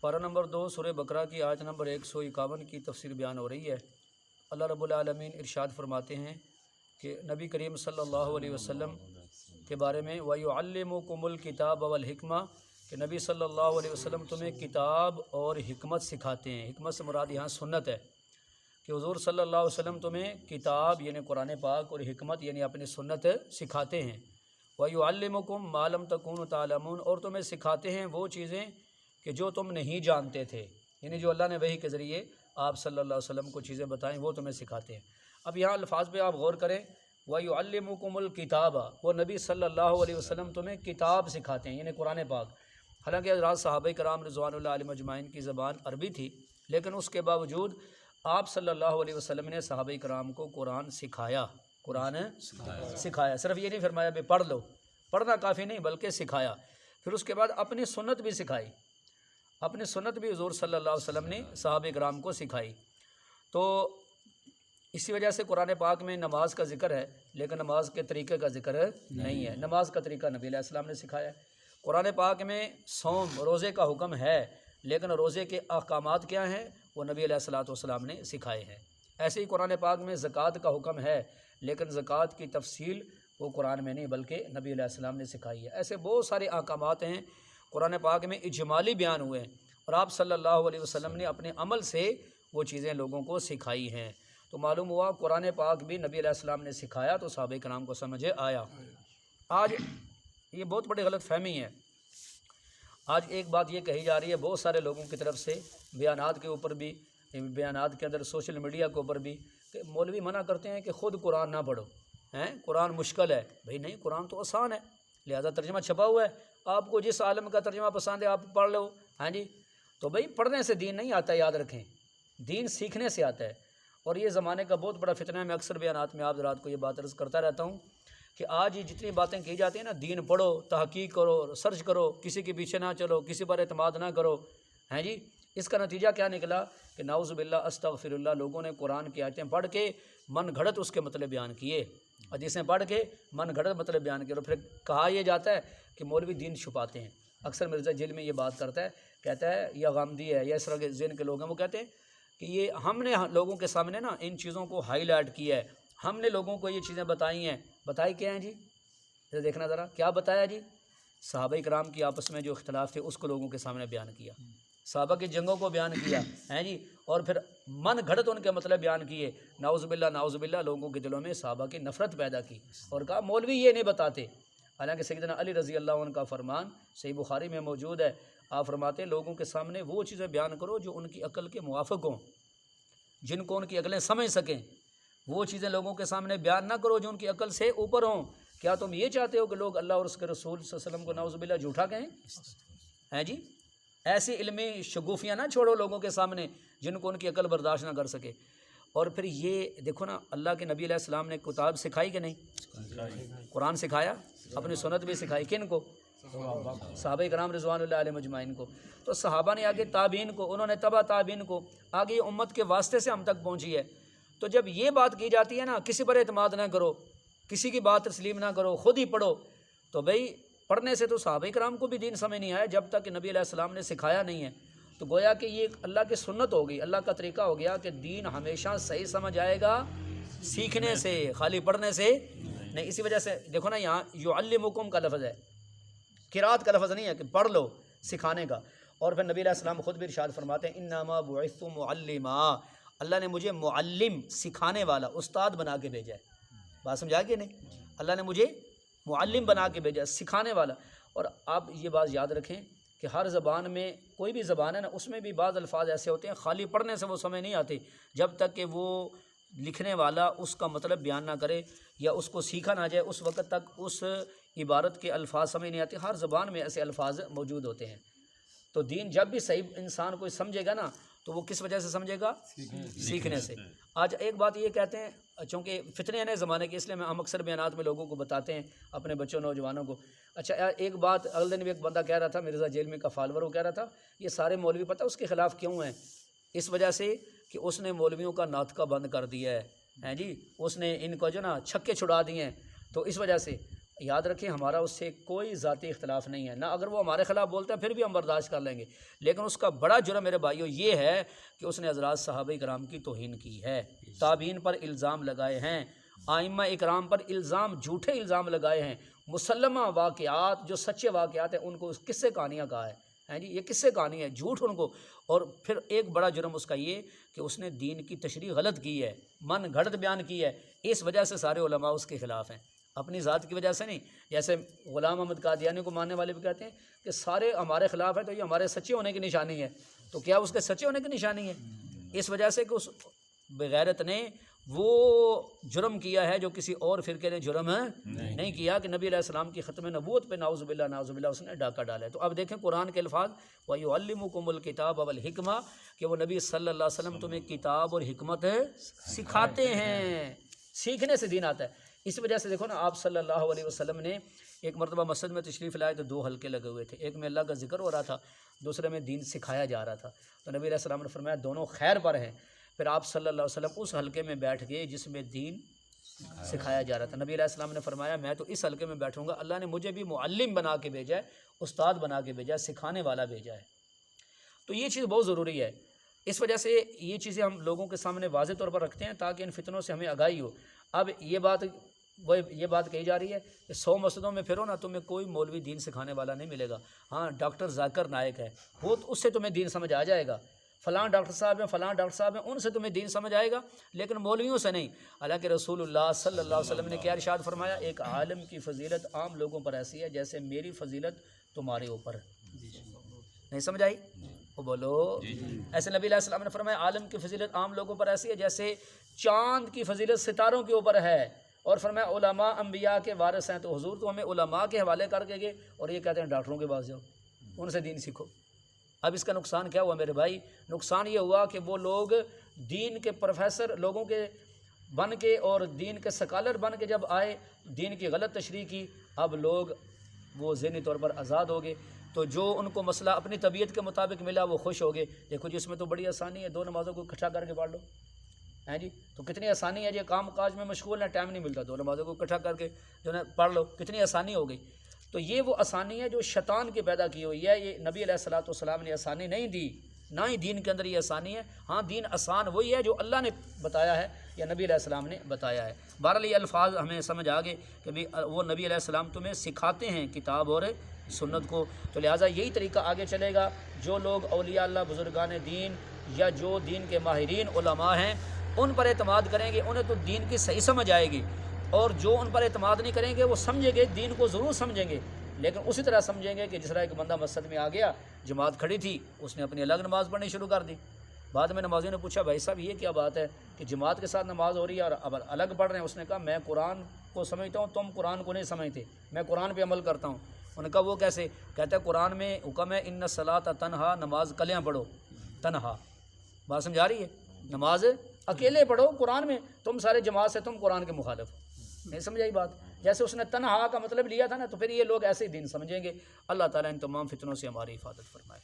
پارہ نمبر 2 سورہ بقرہ کی آیت نمبر 151 کی تفسیر بیان ہو رہی ہے۔ اللہ رب العالمین ارشاد فرماتے ہیں کہ نبی کریم صلی اللہ علیہ وسلم کے بارے میں وَيُعَلِّمُكُمُ الْكِتَابَ وَالْحِكْمَةَ کہ نبی صلی اللہ علیہ وسلم تمہیں کتاب اور حکمت سکھاتے ہیں۔ حکمت سے مراد یہاں سنت ہے کہ حضور صلی اللہ علیہ وسلم تمہیں کتاب یعنی قرآن پاک اور حکمت یعنی اپنی سنت سکھاتے ہیں۔ وَيُعَلِّمُكُم مَّا لَمْ تَكُونُوا تَعْلَمُونَ اور تمہیں سکھاتے ہیں وہ چیزیں کہ جو تم نہیں جانتے تھے، یعنی جو اللہ نے وحی کے ذریعے آپ صلی اللہ علیہ وسلم کو چیزیں بتائیں وہ تمہیں سکھاتے ہیں۔ اب یہاں الفاظ پہ آپ غور کریں، وَيُعَلِّمُكُمُ الْكِتَابَ وہ نبی صلی اللہ علیہ وسلم تمہیں کتاب سکھاتے ہیں یعنی قرآن پاک۔ حالانکہ حضرات صحابہ کرام رضوان اللہ علیہم اجمعین کی زبان عربی تھی، لیکن اس کے باوجود آپ صلی اللہ علیہ وسلم نے صحابہ کرام کو قرآن سکھایا۔ قرآن سکھایا، صرف یہ نہیں فرمایا کہ پڑھ لو، پڑھنا کافی نہیں بلکہ سکھایا۔ پھر اس کے بعد اپنی سنت بھی سکھائی، اپنی سنت بھی حضور صلی اللہ علیہ وسلم نے صحابہ کرام کو سکھائی۔ تو اسی وجہ سے قرآن پاک میں نماز کا ذکر ہے، لیکن نماز کے طریقے کا ذکر نہیں ہے۔ نماز کا طریقہ نبی علیہ السلام نے سکھایا ہے۔ قرآن پاک میں صوم روزے کا حکم ہے، لیکن روزے کے احکامات کیا ہیں وہ نبی علیہ الصلوۃ والسلام نے سکھائے ہیں۔ ایسے ہی قرآن پاک میں زکوٰۃ کا حکم ہے، لیکن زکوٰۃ کی تفصیل وہ قرآن میں نہیں بلکہ نبی علیہ السلام نے سکھائی ہے۔ ایسے بہت سارے احکامات ہیں قرآن پاک میں اجمالی بیان ہوئے ہیں، اور آپ صلی اللہ علیہ وسلم نے اپنے عمل سے وہ چیزیں لوگوں کو سکھائی ہیں۔ تو معلوم ہوا قرآن پاک بھی نبی علیہ السلام نے سکھایا تو صحابہ کرام کو سمجھ آیا۔ آج یہ بہت بڑی غلط فہمی ہے۔ آج ایک بات یہ کہی جا رہی ہے بہت سارے لوگوں کی طرف سے، بیانات کے اوپر بھی، بیانات کے اندر سوشل میڈیا کے اوپر بھی، کہ مولوی منع کرتے ہیں کہ خود قرآن نہ پڑھو، قرآن مشکل ہے۔ بھئی نہیں، قرآن تو آسان ہے، لہذا ترجمہ چھپا ہوا ہے، آپ کو جس عالم کا ترجمہ پسند ہے آپ پڑھ لو۔ جی تو بھئی پڑھنے سے دین نہیں آتا، یاد رکھیں، دین سیکھنے سے آتا ہے۔ اور یہ زمانے کا بہت بڑا فتنہ ہے۔ میں اکثر بیانات میں آپ حضرات کو یہ بات عرض کرتا رہتا ہوں کہ آج یہ جتنی باتیں کی جاتی ہیں نا، دین پڑھو، تحقیق کرو، سرچ کرو، کسی کے پیچھے نہ چلو، کسی پر اعتماد نہ کرو، جی اس کا نتیجہ کیا نکلا کہ نعوذ باللہ استغفر اللہ، لوگوں نے قرآن کی آیتیں پڑھ کے من گھڑت اس کے مطلب بیان کیے، حدیثیں پڑھ کے من گھڑت مطلب بیان کیے، اور پھر کہا یہ جاتا ہے کہ مولوی دین چھپاتے ہیں۔ اکثر مرزا جیل میں یہ بات کرتا ہے، کہتا ہے یا غامدی ہے یا اس طرح کے ذہن کے لوگ ہیں، وہ کہتے ہیں کہ یہ ہم نے لوگوں کے سامنے نا ان چیزوں کو ہائی لائٹ کیا ہے، ہم نے لوگوں کو یہ چیزیں بتائی ہیں۔ بتائی کیا ہیں جی؟ دیکھنا ذرا کیا بتایا جی؟ صحابہ کرام کی آپس میں جو اختلاف تھے اس کو لوگوں کے سامنے بیان کیا، صحابہ کی جنگوں کو بیان کیا ہے جی، اور پھر من گھڑت ان کے مطلب بیان کیے، نعوذ باللہ لوگوں کے دلوں میں صحابہ کی نفرت پیدا کی، اور کہا مولوی یہ نہیں بتاتے۔ حالانکہ سیدنا علی رضی اللہ عنہ کا فرمان صحیح بخاری میں موجود ہے، آپ فرماتے ہیں لوگوں کے سامنے وہ چیزیں بیان کرو جو ان کی عقل کے موافق ہوں، جن کو ان کی عقلیں سمجھ سکیں۔ وہ چیزیں لوگوں کے سامنے بیان نہ کرو جو ان کی عقل سے اوپر ہوں۔ کیا تم یہ چاہتے ہو کہ لوگ اللہ اور اس کے رسول صلی اللہ علیہ وسلم کو نعوذ باللہ جھوٹا کہیں؟ ہیں جی، ایسی علمی شگوفیاں نہ چھوڑو لوگوں کے سامنے جن کو ان کی عقل برداشت نہ کر سکے۔ اور پھر یہ دیکھو نا، اللہ کے نبی علیہ السلام نے کتاب سکھائی کہ نہیں؟ قرآن سکھایا، اپنی سنت بھی سکھائی، کن کو؟ صحابہ کرام رضوان اللہ علیہم اجمعین کو۔ تو صحابہ نے آگے تابعین کو، انہوں نے تبع تابعین کو، آگے یہ امت کے واسطے سے ہم تک پہنچی ہے۔ تو جب یہ بات کی جاتی ہے نا کسی پر اعتماد نہ کرو، کسی کی بات تسلیم نہ کرو، خود ہی پڑھو، تو بھئی پڑھنے سے تو صحابہ کرام کو بھی دین سمجھ نہیں آیا جب تک کہ نبی علیہ السلام نے سکھایا نہیں ہے۔ تو گویا کہ یہ اللہ کی سنت ہو گئی، اللہ کا طریقہ ہو گیا کہ دین ہمیشہ صحیح سمجھ آئے گا سیکھنے سے، خالی پڑھنے سے نہیں۔ اسی وجہ سے دیکھو نا یہاں یعلمکم کا لفظ ہے، قرات کا لفظ نہیں ہے کہ پڑھ لو، سکھانے کا۔ اور پھر نبی علیہ السلام خود بھی ارشاد فرماتے ہیں انما بعثت معلما، اللہ نے مجھے معلم، سکھانے والا، استاد بنا کے بھیجا ہے۔ بات سمجھا کہ نہیں؟ اللہ نے مجھے معلم بنا کے بھیجا، سکھانے والا۔ اور آپ یہ بات یاد رکھیں کہ ہر زبان میں، کوئی بھی زبان ہے نا، اس میں بھی بعض الفاظ ایسے ہوتے ہیں خالی پڑھنے سے وہ سمجھ نہیں آتے، جب تک کہ وہ لکھنے والا اس کا مطلب بیان نہ کرے یا اس کو سیکھا نہ جائے، اس وقت تک اس عبارت کے الفاظ سمجھ نہیں آتے۔ ہر زبان میں ایسے الفاظ موجود ہوتے ہیں۔ تو دین جب بھی صحیح انسان کوئی سمجھے گا نا تو وہ کس وجہ سے سمجھے گا؟ سیکھنے سے۔ آج ایک بات یہ کہتے ہیں، چونکہ فتنے نئے زمانے کے، اس لیے ہم اکثر بیانات میں لوگوں کو بتاتے ہیں، اپنے بچوں نوجوانوں کو۔ اچھا ایک بات، اگلے دن بھی ایک بندہ کہہ رہا تھا، مرزا جیل میں کا فالور، وہ کہہ رہا تھا یہ سارے مولوی پتہ اس کے خلاف کیوں ہیں؟ اس وجہ سے کہ اس نے مولویوں کا ناطقہ بند کر دیا ہے جی، اس نے ان کو جو نا چھکے چھڑا دیے ہیں، تو اس وجہ سے یاد رکھیں ہمارا اس سے کوئی ذاتی اختلاف نہیں ہے، نہ اگر وہ ہمارے خلاف بولتا ہے پھر بھی ہم برداشت کر لیں گے، لیکن اس کا بڑا جرم میرے بھائیو یہ ہے کہ اس نے حضرات صحابہ کرام کی توہین کی ہے، تابعین پر الزام لگائے ہیں، ائمہ اکرام پر جھوٹے الزام لگائے ہیں، مسلمہ واقعات جو سچے واقعات ہیں ان کو قصے کہانیاں کہا ہے جی، یہ قصے کہانی ہے، جھوٹ ان کو۔ اور پھر ایک بڑا جرم اس کا یہ کہ اس نے دین کی تشریح غلط کی ہے، من گھڑت بیان کی ہے، اس وجہ سے سارے علماء اس کے خلاف ہیں، اپنی ذات کی وجہ سے نہیں۔ جیسے غلام احمد قادیانی کو ماننے والے بھی کہتے ہیں کہ سارے ہمارے خلاف ہیں تو یہ ہمارے سچے ہونے کی نشانی ہے، تو کیا اس کے سچے ہونے کی نشانی ہے؟ اس وجہ سے کہ اس بغیرت نے وہ جرم کیا ہے جو کسی اور فرقے نے جرم نہیں کیا، کہ نبی علیہ السلام کی ختم نبوت پہ نعوذ باللہ اس نے ڈاکہ ڈالا ہے۔ تو اب دیکھیں قرآن کے الفاظ وَيُعَلِّمُكُمُ الْكِتَابَ وَالْحِكْمَةَ، کہ وہ نبی صلی اللہ علیہ وسلم تمہیں کتاب اور حکمت سکھاتے ہیں، سیکھنے سے دین آتا ہے۔ اس وجہ سے دیکھو نا، آپ صلی اللہ علیہ وسلم نے ایک مرتبہ مسجد میں تشریف لائے تو 2 حلقے لگے ہوئے تھے، ایک میں اللہ کا ذکر ہو رہا تھا، دوسرے میں دین سکھایا جا رہا تھا، تو نبی علیہ السلام نے فرمایا دونوں خیر پر ہیں۔ پھر آپ صلی اللہ علیہ وسلم اس حلقے میں بیٹھ گئے جس میں دین سکھایا جا رہا تھا۔ نبی علیہ السلام نے فرمایا میں تو اس حلقے میں بیٹھوں گا، اللہ نے مجھے بھی معلم بنا کے بھیجا ہے، استاد بنا کے بھیجا ہے، سکھانے والا بھیجا ہے۔ تو یہ چیز بہت ضروری ہے، اس وجہ سے یہ چیزیں ہم لوگوں کے سامنے واضح طور پر رکھتے ہیں تاکہ ان فتنوں سے ہمیں آگاہی ہو۔ اب یہ بات کہی جا رہی ہے کہ 100 مسجدوں میں پھرو نا، تمہیں کوئی مولوی دین سکھانے والا نہیں ملے گا، ہاں ڈاکٹر ذاکر نائک ہے، وہ اس سے تمہیں دین سمجھ آ جائے گا، فلاں ڈاکٹر صاحب ہیں ان سے تمہیں دین سمجھ آئے گا، لیکن مولویوں سے نہیں۔ حالانکہ رسول اللہ صلی اللہ علیہ وسلم نے کیا ارشاد فرمایا، ایک عالم کی فضیلت عام لوگوں پر ایسی ہے جیسے میری فضیلت تمہارے اوپر ہے۔ نہیں سمجھ آئی؟ وہ بولو ایسے نبی علیہ السلام نے فرمایا عالم کی فضیلت عام لوگوں پر ایسی ہے جیسے چاند کی فضیلت ستاروں کے اوپر ہے، اور فرمایا علماء انبیاء کے وارث ہیں۔ تو حضور تو ہمیں علماء کے حوالے کر کے گئے اور یہ کہتے ہیں ڈاکٹروں کے پاس جاؤ، ان سے دین سیکھو۔ اب اس کا نقصان کیا ہوا میرے بھائی؟ نقصان یہ ہوا کہ وہ لوگ دین کے پروفیسر لوگوں کے بن کے اور دین کے سکالر بن کے جب آئے، دین کی غلط تشریح کی، اب لوگ وہ ذہنی طور پر آزاد ہو گئے، تو جو ان کو مسئلہ اپنی طبیعت کے مطابق ملا وہ خوش ہو گئے۔ دیکھو جی اس میں تو بڑی آسانی ہے، 2 نمازوں کو اکٹھا کر کے پڑھ لو، ہیں جی، تو کتنی آسانی ہے جی، کام کاج میں مشغول ہے، ٹائم نہیں ملتا، 2 نمازوں کو اکٹھا کر کے جو ہے پڑھ لو، کتنی آسانی ہو گئی۔ تو یہ وہ آسانی ہے جو شیطان کی پیدا کی ہوئی ہے، یہ نبی علیہ الصلوۃ والسلام نے آسانی نہیں دی، نہ ہی دین کے اندر یہ آسانی ہے۔ ہاں دین آسان وہی ہے جو اللہ نے بتایا ہے یا نبی علیہ السلام نے بتایا ہے۔ بہرحال یہ الفاظ ہمیں سمجھ آ گئے کہ وہ نبی علیہ السلام تمہیں سکھاتے ہیں کتاب اور سنت کو، تو لہٰذا یہی طریقہ آگے چلے گا۔ جو لوگ اولیاء اللہ، بزرگان دین یا جو دین کے ماہرین علماء ہیں ان پر اعتماد کریں گے، انہیں تو دین کی صحیح سمجھ آئے گی، اور جو ان پر اعتماد نہیں کریں گے وہ سمجھیں گے، دین کو ضرور سمجھیں گے، لیکن اسی طرح سمجھیں گے کہ جس طرح ایک بندہ مسجد میں آ گیا، جماعت کھڑی تھی، اس نے اپنی الگ نماز پڑھنی شروع کر دی۔ بعد میں نمازیوں نے پوچھا بھائی صاحب یہ کیا بات ہے کہ جماعت کے ساتھ نماز ہو رہی ہے اور اب الگ پڑھ رہے ہیں؟ اس نے کہا میں قرآن کو سمجھتا ہوں، تم قرآن کو نہیں سمجھتے، میں قرآن پہ عمل کرتا ہوں۔ انہوں نے کہا وہ کیسے؟ کہتا ہے قرآن میں حکم ہے ان الصلاۃ تنہا، نماز کلیاں پڑھو، تنہا، بات سمجھا رہی ہے؟ نماز اکیلے پڑھو قرآن میں، تم سارے جماعت سے تم قرآن کے مخالف، نہیں سمجھائی بات؟ جیسے اس نے تنہا کا مطلب لیا تھا نا، تو پھر یہ لوگ ایسے ہی دین سمجھیں گے۔ اللہ تعالیٰ ان تمام فتنوں سے ہماری حفاظت فرمائے۔